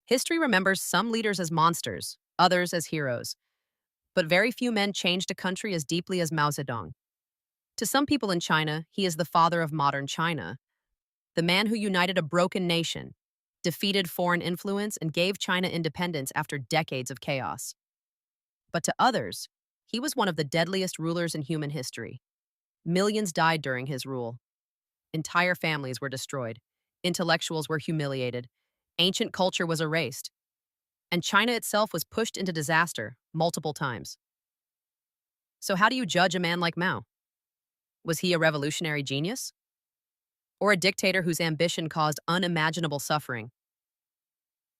History remembers some leaders as monsters, others as heroes, but very few men changed a country as deeply as Mao Zedong. To some people in China, he is the father of modern China, the man who united a broken nation, defeated foreign influence, and gave China independence after decades of chaos. But to others, he was one of the deadliest rulers in human history. Millions died during his rule. Entire families were destroyed. Intellectuals were humiliated. Ancient culture was erased. And China itself was pushed into disaster multiple times. So how do you judge a man like Mao? Was he a revolutionary genius? Or a dictator whose ambition caused unimaginable suffering?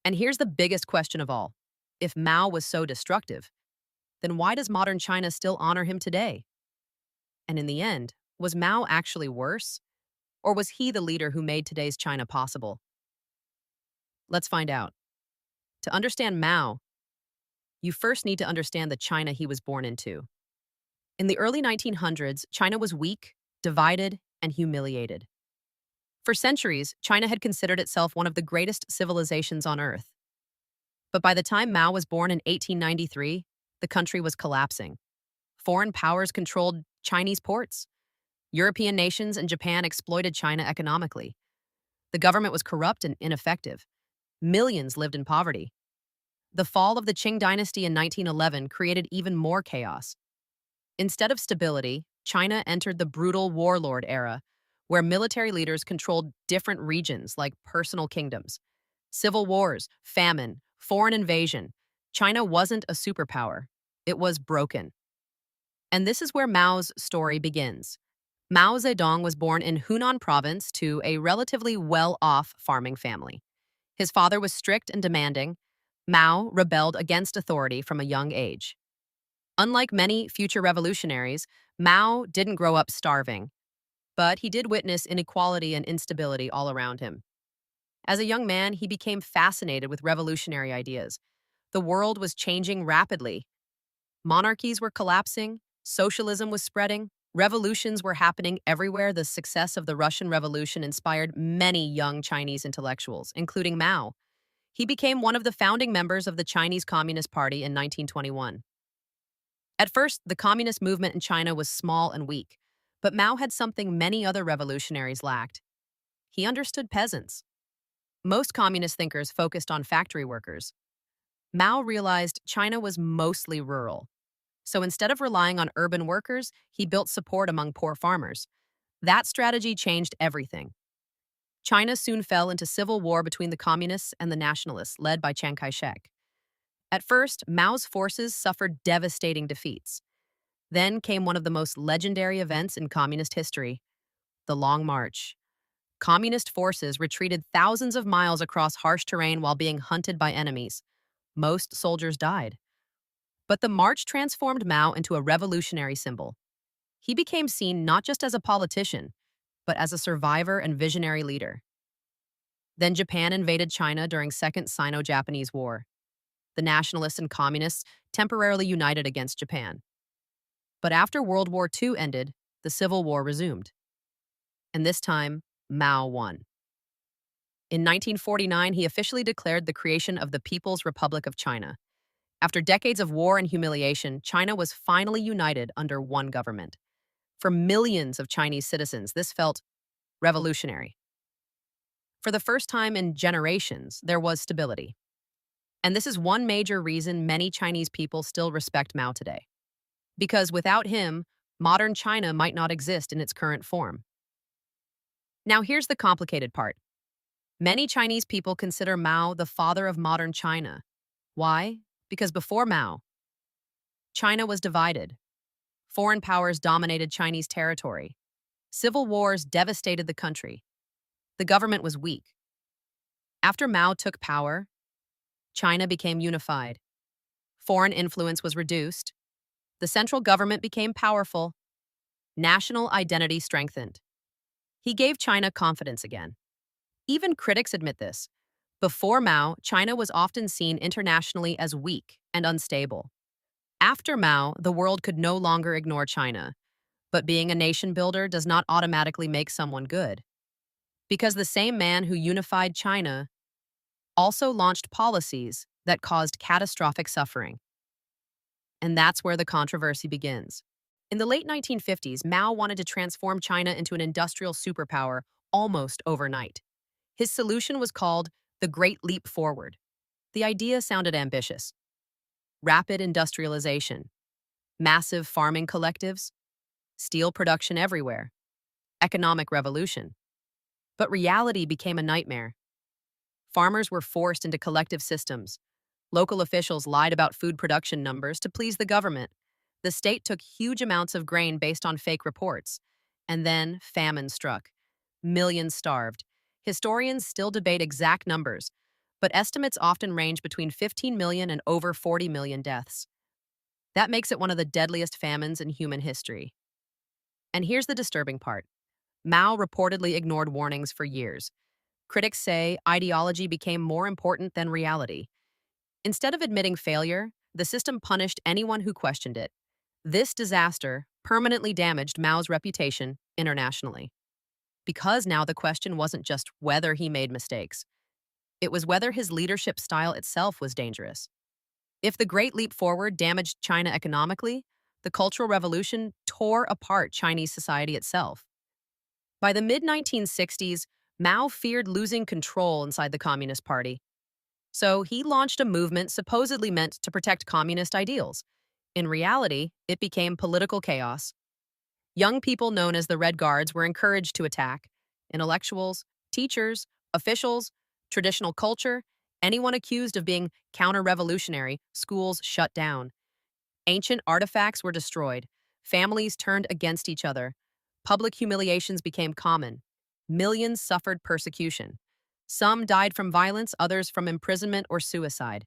And here's the biggest question of all. If Mao was so destructive, then why does modern China still honor him today? And in the end, was Mao actually worse? Or was he the leader who made today's China possible? Let's find out. To understand Mao, you first need to understand the China he was born into. In the early 1900s, China was weak, divided, and humiliated. For centuries, China had considered itself one of the greatest civilizations on Earth. But by the time Mao was born in 1893, the country was collapsing. Foreign powers controlled Chinese ports. European nations and Japan exploited China economically. The government was corrupt and ineffective. Millions lived in poverty. The fall of the Qing dynasty in 1911 created even more chaos. Instead of stability, China entered the brutal warlord era, where military leaders controlled different regions like personal kingdoms. Civil wars, famine, foreign invasion. China wasn't a superpower. It was broken. And this is where Mao's story begins. Mao Zedong was born in Hunan province to a relatively well-off farming family. His father was strict and demanding. Mao rebelled against authority from a young age. Unlike many future revolutionaries, Mao didn't grow up starving, but he did witness inequality and instability all around him. As a young man, he became fascinated with revolutionary ideas. The world was changing rapidly. Monarchies were collapsing, socialism was spreading, revolutions were happening everywhere. The success of the Russian Revolution inspired many young Chinese intellectuals, including Mao. He became one of the founding members of the Chinese Communist Party in 1921. At first, the communist movement in China was small and weak, but Mao had something many other revolutionaries lacked. He understood peasants. Most communist thinkers focused on factory workers. Mao realized China was mostly rural. So instead of relying on urban workers, he built support among poor farmers. That strategy changed everything. China soon fell into civil war between the communists and the nationalists, led by Chiang Kai-shek. At first, Mao's forces suffered devastating defeats. Then came one of the most legendary events in communist history, the Long March. Communist forces retreated thousands of miles across harsh terrain while being hunted by enemies. Most soldiers died. But the march transformed Mao into a revolutionary symbol. He became seen not just as a politician, but as a survivor and visionary leader. Then Japan invaded China during Second Sino-Japanese War. The nationalists and communists temporarily united against Japan. But after World War II ended, the Civil War resumed. And this time, Mao won. In 1949, he officially declared the creation of the People's Republic of China. After decades of war and humiliation, China was finally united under one government. For millions of Chinese citizens, this felt revolutionary. For the first time in generations, there was stability. And this is one major reason many Chinese people still respect Mao today. Because without him, modern China might not exist in its current form. Now here's the complicated part. Many Chinese people consider Mao the father of modern China. Why? Because before Mao, China was divided. Foreign powers dominated Chinese territory. Civil wars devastated the country. The government was weak. After Mao took power, China became unified. Foreign influence was reduced. The central government became powerful. National identity strengthened. He gave China confidence again. Even critics admit this. Before Mao, China was often seen internationally as weak and unstable. After Mao, the world could no longer ignore China. But being a nation builder does not automatically make someone good. Because the same man who unified China also launched policies that caused catastrophic suffering. And that's where the controversy begins. In the late 1950s, Mao wanted to transform China into an industrial superpower almost overnight. His solution was called the Great Leap Forward. The idea sounded ambitious. Rapid industrialization, massive farming collectives, steel production everywhere, economic revolution. But reality became a nightmare. Farmers were forced into collective systems. Local officials lied about food production numbers to please the government. The state took huge amounts of grain based on fake reports. And then famine struck. Millions starved. Historians still debate exact numbers, but estimates often range between 15 million and over 40 million deaths. That makes it one of the deadliest famines in human history. And here's the disturbing part. Mao reportedly ignored warnings for years. Critics say ideology became more important than reality. Instead of admitting failure, the system punished anyone who questioned it. This disaster permanently damaged Mao's reputation internationally. Because now the question wasn't just whether he made mistakes, it was whether his leadership style itself was dangerous. If the Great Leap Forward damaged China economically, the Cultural Revolution tore apart Chinese society itself. By the mid-1960s, Mao feared losing control inside the Communist Party. So he launched a movement supposedly meant to protect communist ideals. In reality, it became political chaos. Young people known as the Red Guards were encouraged to attack. Intellectuals, teachers, officials, traditional culture, anyone accused of being counter-revolutionary, schools shut down. Ancient artifacts were destroyed. Families turned against each other. Public humiliations became common. Millions suffered persecution. Some died from violence, others from imprisonment or suicide.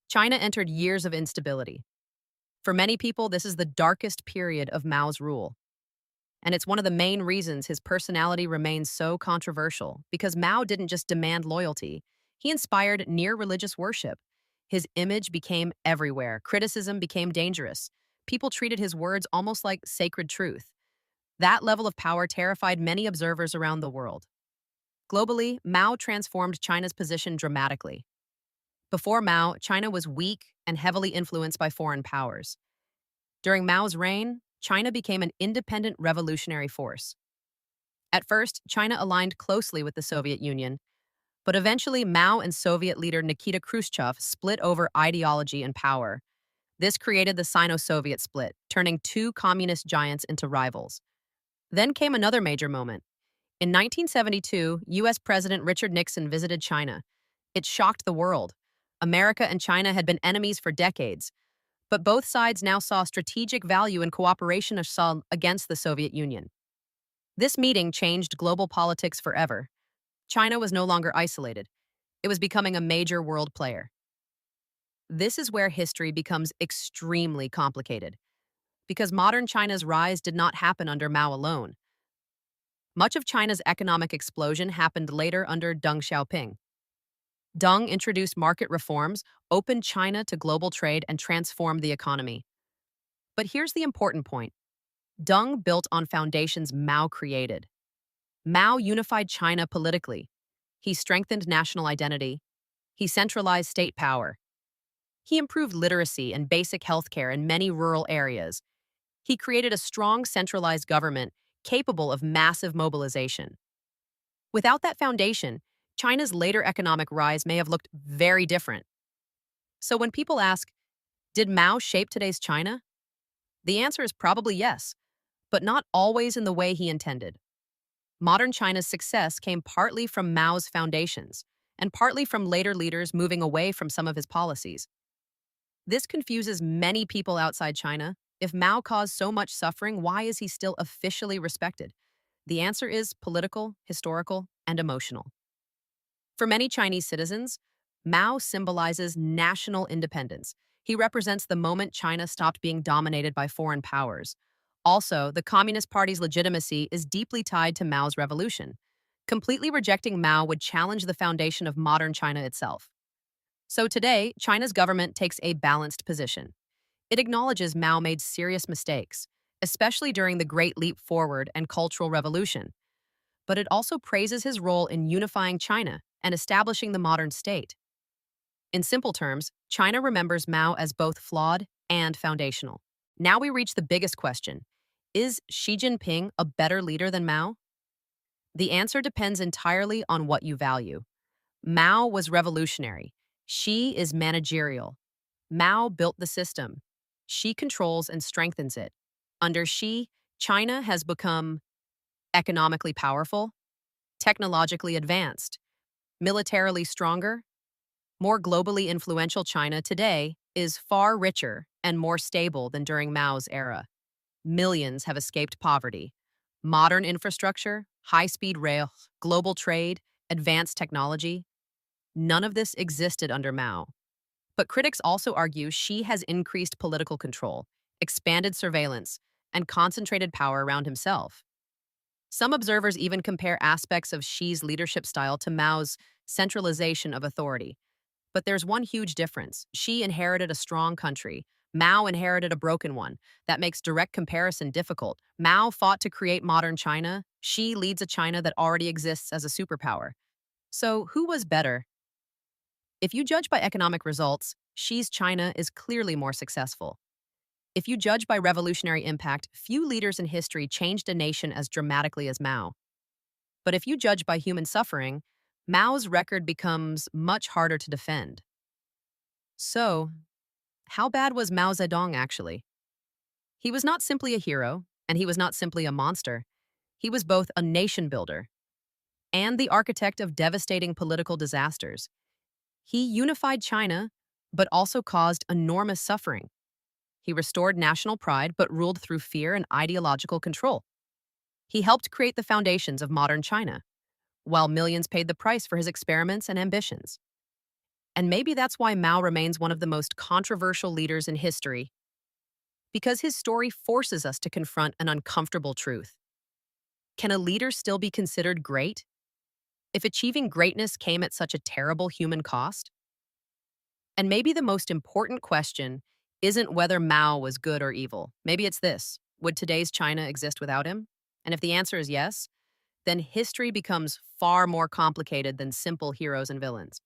China entered years of instability. For many people, this is the darkest period of Mao's rule. And it's one of the main reasons his personality remains so controversial, because Mao didn't just demand loyalty. He inspired near-religious worship. His image became everywhere. Criticism became dangerous. People treated his words almost like sacred truth. That level of power terrified many observers around the world. Globally, Mao transformed China's position dramatically. Before Mao, China was weak and heavily influenced by foreign powers. During Mao's reign, China became an independent revolutionary force. At first, China aligned closely with the Soviet Union, but eventually Mao and Soviet leader Nikita Khrushchev split over ideology and power. This created the Sino-Soviet split, turning two communist giants into rivals. Then came another major moment. In 1972, U.S. President Richard Nixon visited China. It shocked the world. America and China had been enemies for decades, but both sides now saw strategic value in cooperation against the Soviet Union. This meeting changed global politics forever. China was no longer isolated. It was becoming a major world player. This is where history becomes extremely complicated, because modern China's rise did not happen under Mao alone. Much of China's economic explosion happened later under Deng Xiaoping. Deng introduced market reforms, opened China to global trade, and transformed the economy. But here's the important point. Deng built on foundations Mao created. Mao unified China politically. He strengthened national identity. He centralized state power. He improved literacy and basic healthcare in many rural areas. He created a strong centralized government capable of massive mobilization. Without that foundation, China's later economic rise may have looked very different. So when people ask, did Mao shape today's China? The answer is probably yes, but not always in the way he intended. Modern China's success came partly from Mao's foundations, and partly from later leaders moving away from some of his policies. This confuses many people outside China. If Mao caused so much suffering, why is he still officially respected? The answer is political, historical, and emotional. For many Chinese citizens, Mao symbolizes national independence. He represents the moment China stopped being dominated by foreign powers. Also, the Communist Party's legitimacy is deeply tied to Mao's revolution. Completely rejecting Mao would challenge the foundation of modern China itself. So today, China's government takes a balanced position. It acknowledges Mao made serious mistakes, especially during the Great Leap Forward and Cultural Revolution. but it also praises his role in unifying China and establishing the modern state. In simple terms, China remembers Mao as both flawed and foundational. Now we reach the biggest question. Is Xi Jinping a better leader than Mao? The answer depends entirely on what you value. Mao was revolutionary. Xi is managerial. Mao built the system. Xi controls and strengthens it. Under Xi, China has become economically powerful, technologically advanced, militarily stronger, more globally influential. China today is far richer and more stable than during Mao's era. Millions have escaped poverty. Modern infrastructure, high-speed rail, global trade, advanced technology, none of this existed under Mao. But critics also argue Xi has increased political control, expanded surveillance, and concentrated power around himself. Some observers even compare aspects of Xi's leadership style to Mao's centralization of authority. But there's one huge difference. Xi inherited a strong country. Mao inherited a broken one. That makes direct comparison difficult. Mao fought to create modern China. Xi leads a China that already exists as a superpower. So who was better? If you judge by economic results, Xi's China is clearly more successful. If you judge by revolutionary impact, few leaders in history changed a nation as dramatically as Mao. But if you judge by human suffering, Mao's record becomes much harder to defend. So, how bad was Mao Zedong actually? He was not simply a hero, and he was not simply a monster. He was both a nation builder and the architect of devastating political disasters. He unified China, but also caused enormous suffering. He restored national pride, but ruled through fear and ideological control. He helped create the foundations of modern China, while millions paid the price for his experiments and ambitions. And maybe that's why Mao remains one of the most controversial leaders in history, because his story forces us to confront an uncomfortable truth. Can a leader still be considered great if achieving greatness came at such a terrible human cost? And maybe the most important question isn't whether Mao was good or evil. Maybe it's this: would today's China exist without him? And if the answer is yes, then history becomes far more complicated than simple heroes and villains.